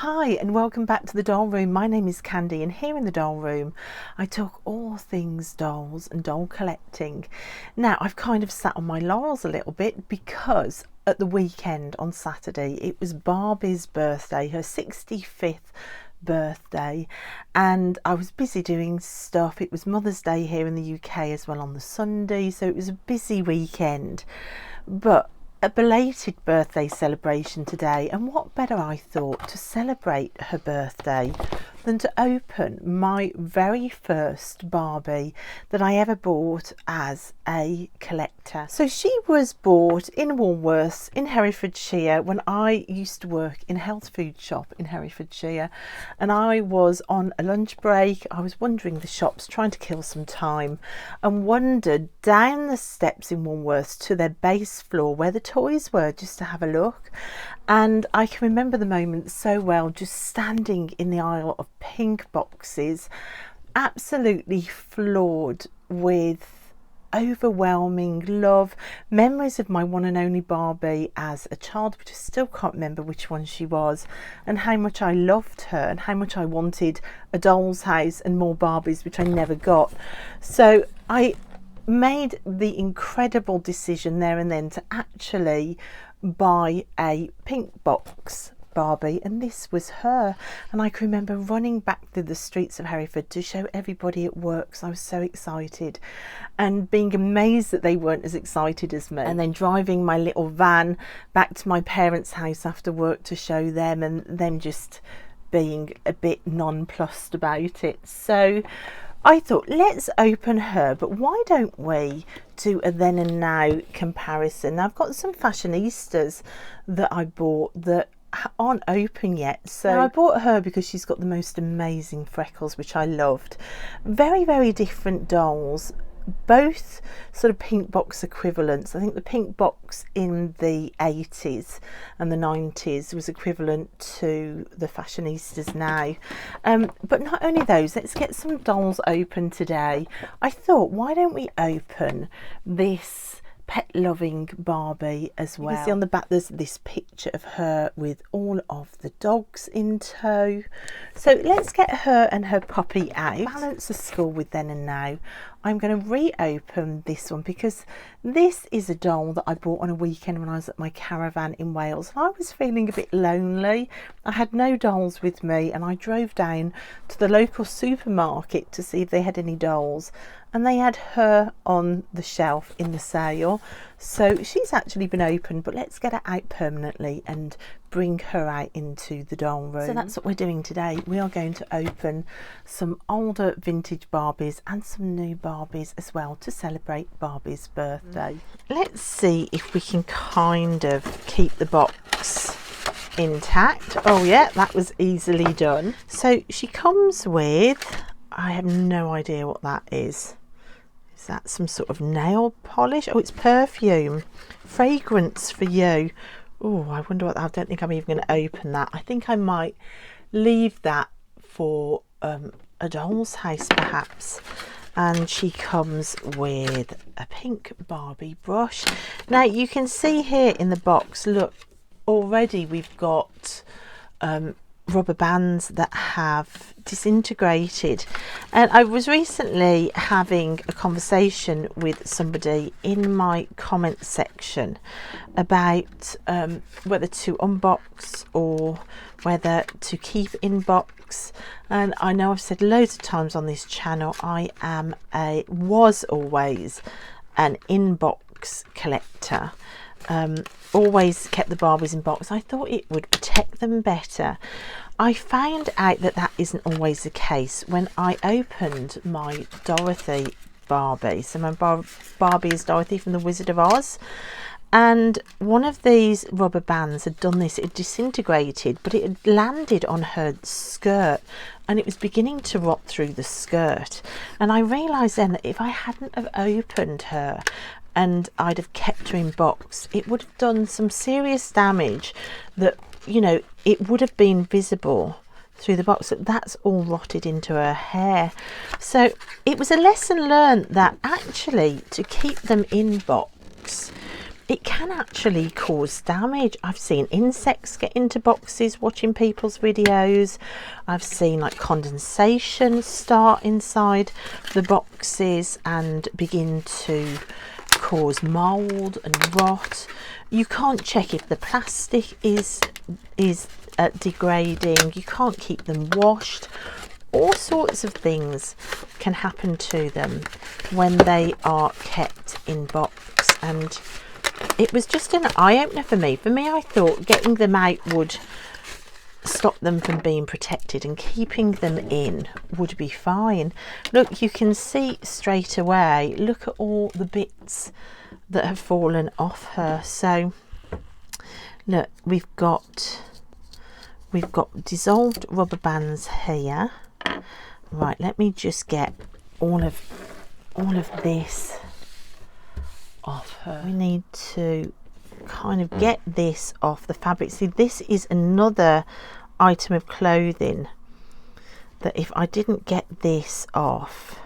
Hi and welcome back to the doll room. My name is Candy and here in the doll room I talk all things dolls and doll collecting. Now I've kind of sat on my laurels a little bit because at the weekend on Saturday it was Barbie's birthday, her 65th birthday, and I was busy doing stuff. It was Mother's Day here in the UK as well on the Sunday, so it was a busy weekend, but a belated birthday celebration today, and what better, I thought, to celebrate her birthday than to open my very first Barbie that I ever bought as a collector. So she was bought in Woolworths in Herefordshire when I used to work in a health food shop in Herefordshire, and I was on a lunch break. I was wandering the shops trying to kill some time and wandered down the steps in Woolworths to their base floor where the toys were, just to have a look. And I can remember the moment so well, just standing in the aisle of pink boxes, absolutely floored with overwhelming love, memories of my one and only Barbie as a child, but I still can't remember which one she was, and how much I loved her and how much I wanted a doll's house and more Barbies, which I never got. So I made the incredible decision there and then to actually buy a pink box Barbie, and this was her. And I can remember running back through the streets of Hereford to show everybody at work, so I was so excited, and being amazed that they weren't as excited as me, and then driving my little van back to my parents' house after work to show them, and them just being a bit nonplussed about it. So I thought, let's open her, but why don't we do a then and now comparison? Now, I've got some fashionistas that I bought that aren't open yet. So now, I bought her because she's got the most amazing freckles, which I loved. Very, very different dolls, both sort of pink box equivalents. I think the pink box in the 80s and the 90s was equivalent to the fashionistas now. But not only those, let's get some dolls open today. I thought, why don't we open this pet loving Barbie as well? You can see on the back there's this picture of her with all of the dogs in tow. So let's get her and her puppy out, balance the score with then and now. I'm going to reopen this one because this is a doll that I bought on a weekend when I was at my caravan in Wales. I was feeling a bit lonely. I had no dolls with me, and I drove down to the local supermarket to see if they had any dolls, and they had her on the shelf in the sale. So she's actually been opened, but let's get her out permanently and bring her out into the doll room. So that's what we're doing today. We are going to open some older vintage Barbies and some new Barbies as well to celebrate Barbie's birthday. Let's see if we can kind of keep the box intact. Oh yeah, that was easily done. So she comes with, I have no idea what that is. Is that some sort of nail polish? Oh, it's perfume. Fragrance for you. Oh, I wonder what, I don't think I'm even going to open that. I think I might leave that for a doll's house perhaps. And she comes with a pink Barbie brush. Now you can see here in the box, look, already we've got rubber bands that have disintegrated, and I was recently having a conversation with somebody in my comment section about whether to unbox or whether to keep in box. And I know I've said loads of times on this channel I was always an inbox collector. Always kept the Barbies in box. I thought it would protect them better. I found out that that isn't always the case when I opened my Dorothy Barbie. So my Barbie is Dorothy from the Wizard of Oz, and one of these rubber bands had done this. It had disintegrated, but it had landed on her skirt and it was beginning to rot through the skirt. And I realised then that if I hadn't have opened her and I'd have kept her in box, it would have done some serious damage that, you know, it would have been visible through the box. That's all rotted into her hair. So it was a lesson learned that actually to keep them in box it can actually cause damage. I've seen insects get into boxes watching people's videos. I've seen like condensation start inside the boxes and begin to cause mold and rot. You can't check if the plastic is degrading. You can't keep them washed. All sorts of things can happen to them when they are kept in box, and it was just an eye-opener for me. I thought getting them out would stop them from being protected, and keeping them in would be fine. Look, you can see straight away, look at all the bits that have fallen off her. So look, we've got dissolved rubber bands here. Right, let me just get all of this off her. We need to kind of get this off the fabric. See, this is another item of clothing that if I didn't get this off,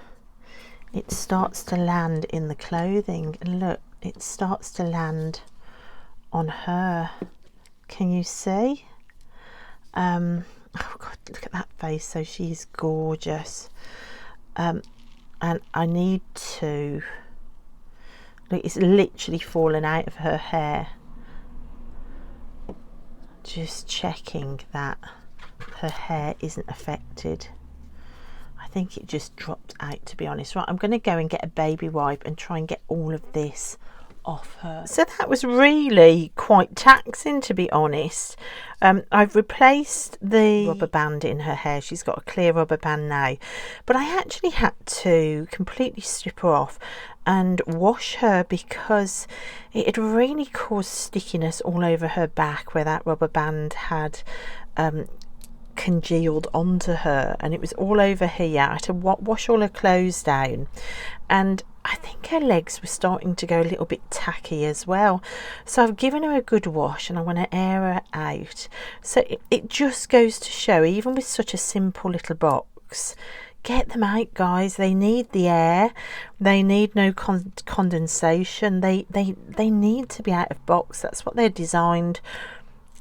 it starts to land in the clothing. And look, it starts to land on her. Can you see? Oh God, look at that face. So she's gorgeous. And I need to look, it's literally fallen out of her hair. Just checking that her hair isn't affected. I think it just dropped out, to be honest. Right, I'm going to go and get a baby wipe and try and get all of this off her. So that was really quite taxing, to be honest. I've replaced the rubber band in her hair. She's got a clear rubber band now, but I actually had to completely strip her off and wash her because it had really caused stickiness all over her back where that rubber band had congealed onto her, and it was all over here. I had to wash all her clothes down, and I think her legs were starting to go a little bit tacky as well. So I've given her a good wash and I want to air her out. So it just goes to show, even with such a simple little box, get them out, guys. They need the air. They need no condensation. They need to be out of box. That's what they're designed.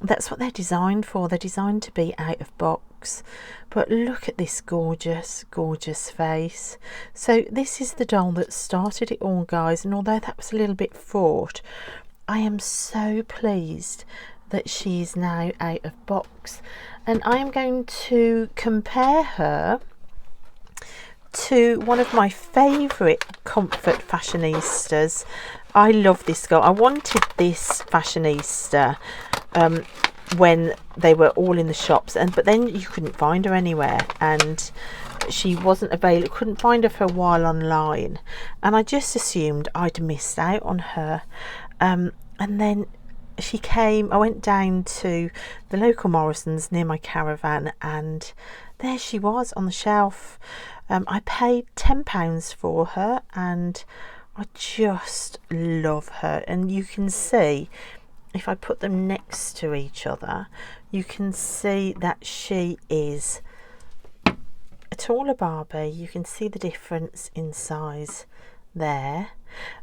That's what they're designed for. They're designed to be out of box. But look at this gorgeous, gorgeous face. So this is the doll that started it all, guys. And although that was a little bit fraught, I am so pleased that she is now out of box. And I am going to compare her to one of my favourite comfort fashionistas. I love this girl. I wanted this fashionista when they were all in the shops, but then you couldn't find her anywhere, and she wasn't available. Couldn't find her for a while online, and I just assumed I'd missed out on her. And then she came. I went down to the local Morrison's near my caravan, and there she was on the shelf. I paid £10 for her, and I just love her. And you can see, if I put them next to each other, you can see that she is a taller Barbie. You can see the difference in size there.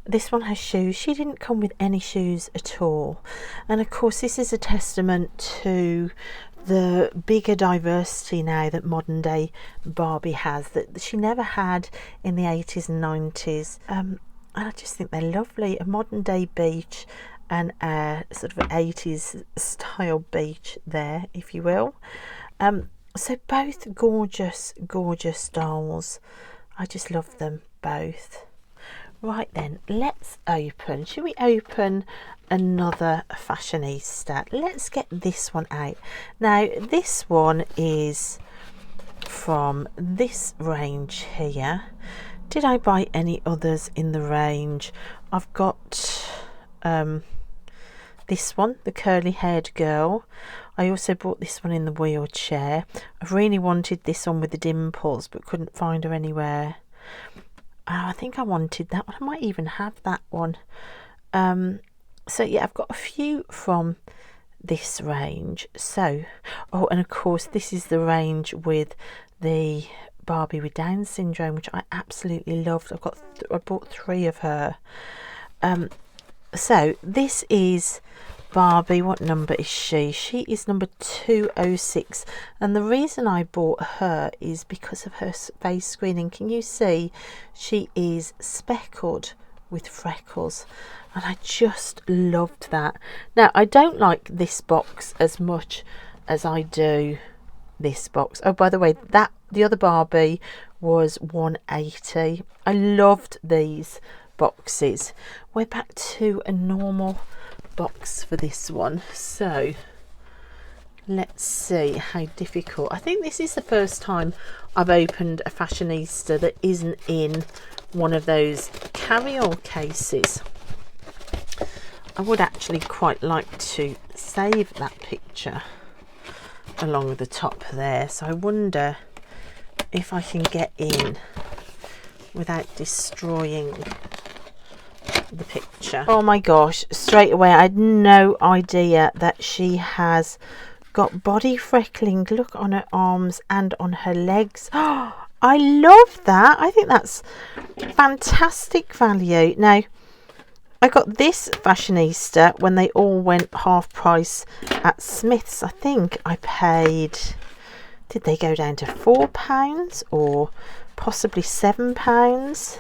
This one has shoes. She didn't come with any shoes at all. And of course, this is a testament to the bigger diversity now that modern day Barbie has, that she never had in the 80s and 90s. And I just think they're lovely. A modern day beach and a sort of 80s style beach there, if you will. So both gorgeous, gorgeous dolls. I just love them both. Right then, let's open. Should we open another fashionista? Let's get this one out. Now, this one is from this range here. Did I buy any others in the range? I've got this one, the curly haired girl. I also bought this one in the wheelchair. I really wanted this one with the dimples, but couldn't find her anywhere. I think I wanted that one. I might even have that one. So yeah, I've got a few from this range. So, oh, and of course this is the range with the Barbie with Down syndrome, which I absolutely loved. I bought 3 of her. So this is Barbie. What number is she? She is number 206, and the reason I bought her is because of her face screening. Can you see she is speckled with freckles, and I just loved that. Now I don't like this box as much as I do this box. Oh, by the way, that the other Barbie was 180. I loved these boxes. We're back to a normal box for this one, so let's see how difficult. I think this is the first time I've opened a fashionista that isn't in one of those carry-all cases. I would actually quite like to save that picture along the top there, so I wonder if I can get in without destroying the picture. Oh my gosh, straight away I had no idea that she has got body freckling. Look, on her arms and on her legs. Oh, I love that. I think that's fantastic value. Now I got this fashionista when they all went half price at Smith's. I think I paid, did they go down to £4 or possibly £7?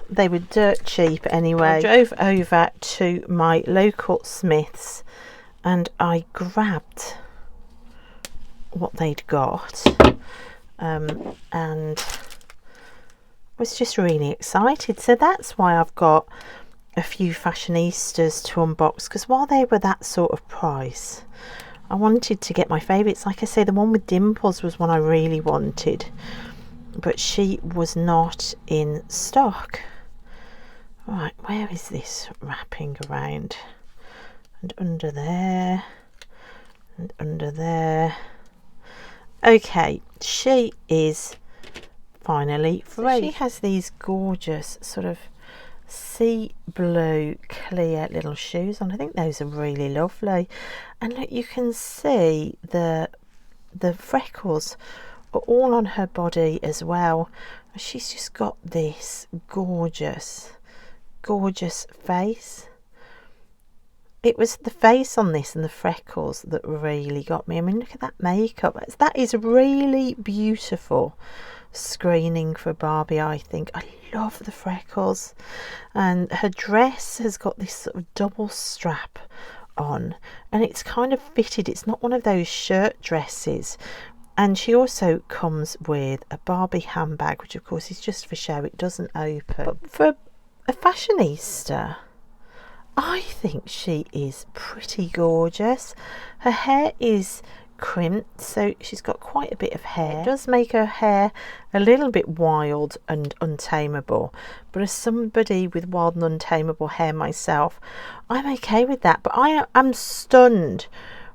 They were dirt cheap anyway. I drove over to my local Smith's and I grabbed what they'd got, and was just really excited. So that's why I've got a few fashionistas to unbox, because while they were that sort of price, I wanted to get my favourites. Like I say, the one with dimples was one I really wanted, but she was not in stock. Right, where is this wrapping around? And under there, and under there. Okay, she is finally free. She has these gorgeous sort of sea blue clear little shoes on. I think those are really lovely, and look, you can see the freckles are all on her body as well. She's just got this gorgeous face. It was the face on this and the freckles that really got me. I mean, look at that makeup. That is really beautiful screening for Barbie, I think. I love the freckles, and her dress has got this sort of double strap on, and it's kind of fitted. It's not one of those shirt dresses, and she also comes with a Barbie handbag, which of course is just for show. It doesn't open. But for a fashionista, I think she is pretty gorgeous. Her hair is crimped, so she's got quite a bit of hair. It does make her hair a little bit wild and untamable, but as somebody with wild and untamable hair myself, I'm okay with that. But I am stunned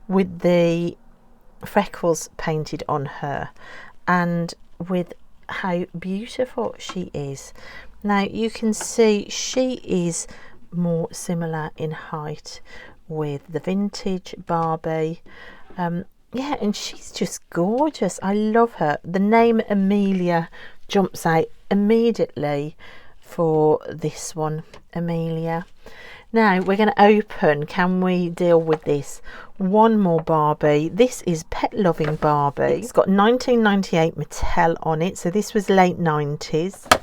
with the freckles painted on her and with how beautiful she is. Now you can see she is more similar in height with the vintage Barbie. Yeah, and she's just gorgeous. I love her. The name Amelia jumps out immediately for this one, Amelia. Now we're going to open. Can we deal with this? One more Barbie. This is Pet Loving Barbie. It's got 1998 Mattel on it, so this was late 90s.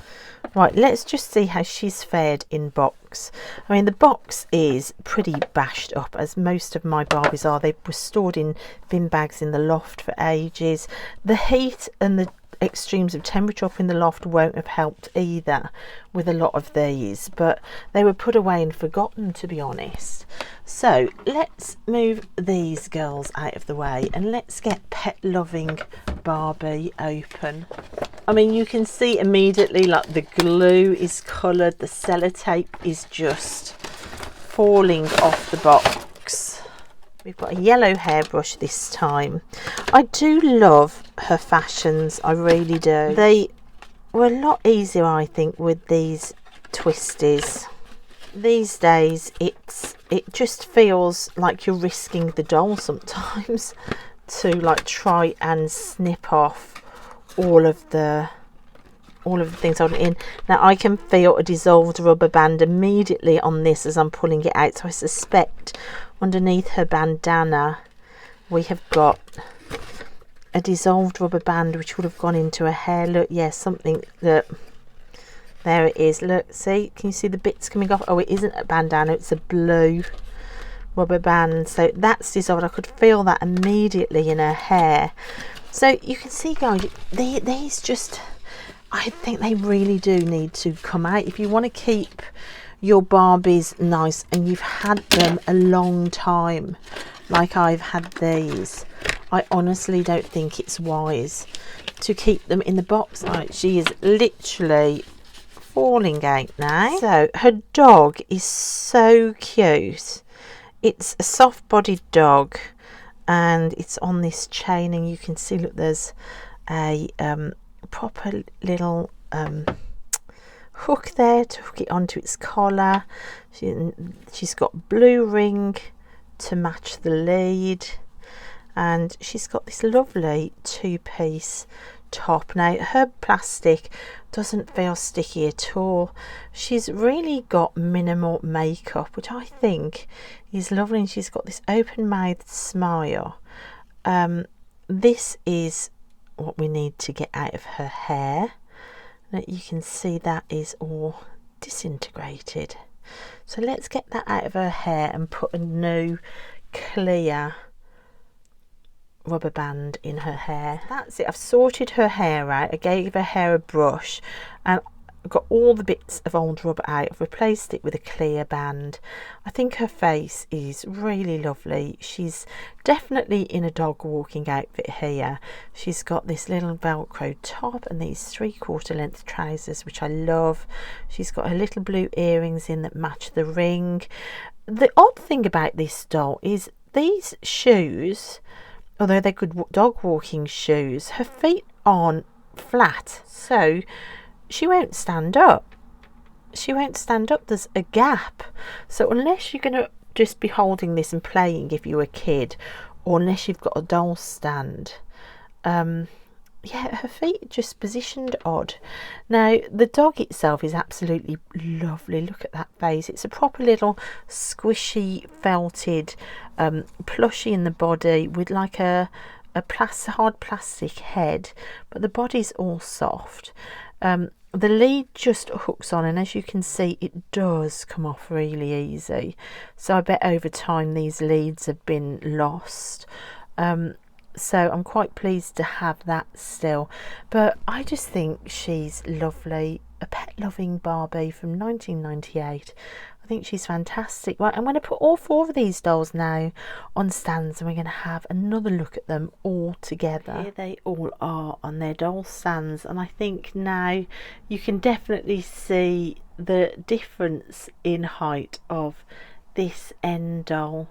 Right, let's just see how she's fared in box. I mean, the box is pretty bashed up, as most of my Barbies are. They were stored in bin bags in the loft for ages. The heat and the extremes of temperature up in the loft won't have helped either with a lot of these, but they were put away and forgotten, to be honest. So let's move these girls out of the way and let's get Pet Loving Barbie open. I mean, you can see immediately, like, the glue is coloured, the sellotape is just falling off the box. We've got a yellow hairbrush this time. I do love her fashions, I really do. They were a lot easier, I think, with these twisties. These days it just feels like you're risking the doll sometimes to like try and snip off all of the all of the things holding it in. Now I can feel a dissolved rubber band immediately on this as I'm pulling it out, so I suspect underneath her bandana we have got a dissolved rubber band which would have gone into her hair. Look, yes, something that, there it is, look, see, can you see the bits coming off? Oh, it isn't a bandana, it's a blue rubber band, so that's dissolved. I could feel that immediately in her hair. So you can see, guys, these just, I think they really do need to come out. If you want to keep your Barbies nice and you've had them a long time, like I've had these, I honestly don't think it's wise to keep them in the box. Like, she is literally falling out now. So her dog is so cute. It's a soft-bodied dog, and it's on this chain, and you can see, look, there's a proper little hook there to hook it onto its collar. She's got blue ring to match the lead, and she's got this lovely two-piece top. Now her plastic doesn't feel sticky at all. She's really got minimal makeup, which I think is lovely, and she's got this open-mouthed smile. This is what we need to get out of her hair. Now you can see that is all disintegrated, so let's get that out of her hair and put a new clear rubber band in her hair. That's it. I've sorted her hair out. I gave her hair a brush and got all the bits of old rubber out. I've replaced it with a clear band. I think her face is really lovely. She's definitely in a dog walking outfit here. She's got this little velcro top and these 3/4 length trousers, which I love. She's got her little blue earrings in that match the ring. The odd thing about this doll is these shoes, although they're good dog walking shoes, her feet aren't flat, so she won't stand up. She won't stand up. There's a gap. So unless you're going to just be holding this and playing if you're a kid, or unless you've got a doll stand, yeah, her feet are just positioned odd. Now the dog itself is absolutely lovely. Look at that face. It's a proper little squishy felted plushie in the body with like a hard plastic head, but the body's all soft. The lead just hooks on, and as you can see, it does come off really easy. So I bet over time these leads have been lost. So I'm quite pleased to have that still. But I just think she's lovely. A pet-loving Barbie from 1998. I think she's fantastic. Right, I'm going to put all 4 of these dolls now on stands, and we're going to have another look at them all together. Here they all are on their doll stands, and I think now you can definitely see the difference in height of this end doll,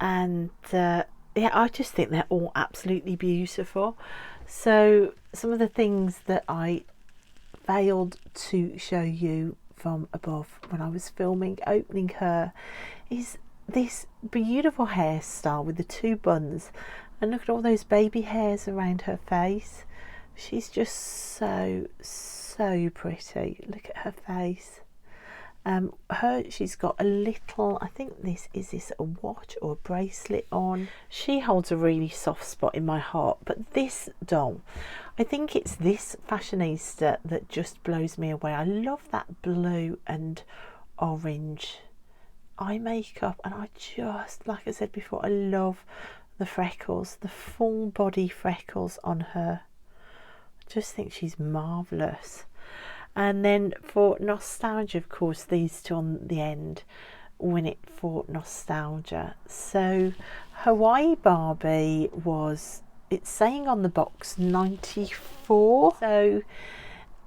and yeah, I just think they're all absolutely beautiful. So some of the things that I failed to show you from above when I was filming opening her is this beautiful hairstyle with the 2 buns, and look at all those baby hairs around her face. She's just so pretty. Look at her face. She's got a little, I think this is a watch or a bracelet on. She holds a really soft spot in my heart. But this doll, I think it's this fashionista that just blows me away. I love that blue and orange eye makeup, and I just, like I said before, I love the freckles, the full body freckles on her. I just think she's marvellous. And then for nostalgia, of course, these 2 on the end win it for nostalgia. So Hawaii Barbie was, it's saying on the box 94, so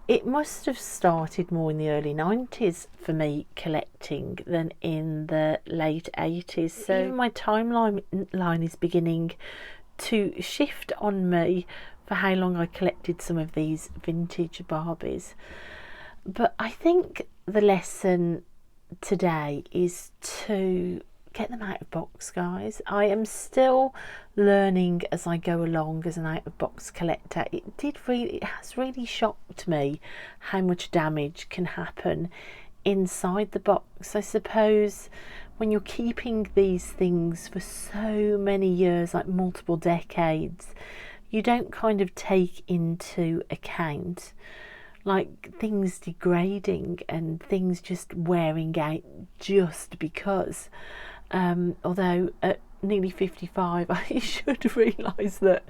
it must have started more in the early 90s for me collecting than in the late 80s. So even my timeline is beginning to shift on me for how long I collected some of these vintage Barbies. But I think the lesson today is to get them out of box, guys. I am still learning as I go along as an out of box collector. It has really shocked me how much damage can happen inside the box. I suppose when you're keeping these things for so many years, like multiple decades, you don't kind of take into account like things degrading and things just wearing out just because. Although at nearly 55 I should realise that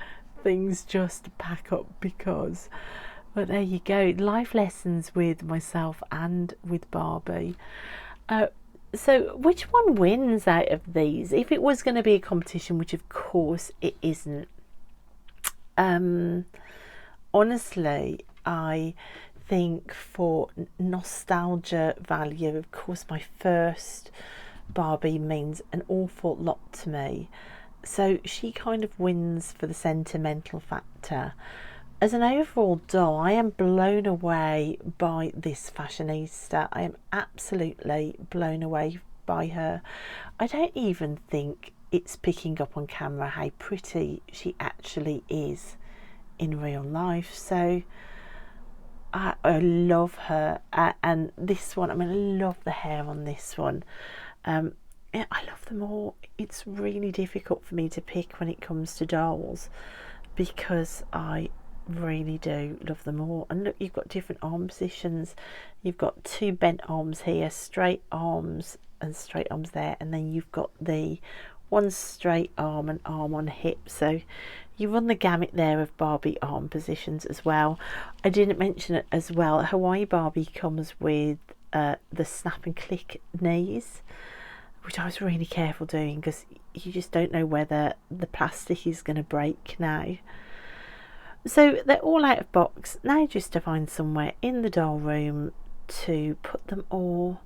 things just pack up because. But there you go, life lessons with myself and with Barbie. So which one wins out of these? If it was going to be a competition, which of course it isn't, honestly, I think for nostalgia value, of course my first Barbie means an awful lot to me, so she kind of wins for the sentimental factor. As an overall doll, I am blown away by this fashionista. I am absolutely blown away by her. I don't even think it's picking up on camera how pretty she actually is in real life. So I love her, and this one, I mean, I love the hair on this one. Yeah, I love them all. It's really difficult for me to pick when it comes to dolls because I really do love them all. And look, you've got different arm positions. You've got two bent arms here, straight arms and straight arms there, and then you've got the one straight arm and arm on hip. So you run the gamut there of Barbie arm positions as well. I didn't mention it as well, Hawaii Barbie comes with the snap and click knees, which I was really careful doing because you just don't know whether the plastic is going to break now. So they're all out of box now, just to find somewhere in the doll room to put them all.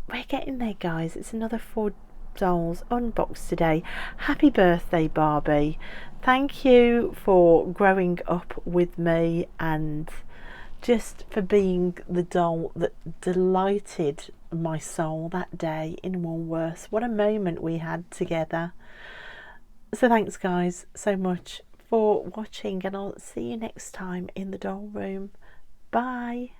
We're getting there, guys. It's another 4 dolls unboxed today. Happy birthday, Barbie. Thank you for growing up with me and just for being the doll that delighted my soul that day in Woolworths. What a moment we had together. So thanks, guys, so much for watching, and I'll see you next time in the doll room. Bye.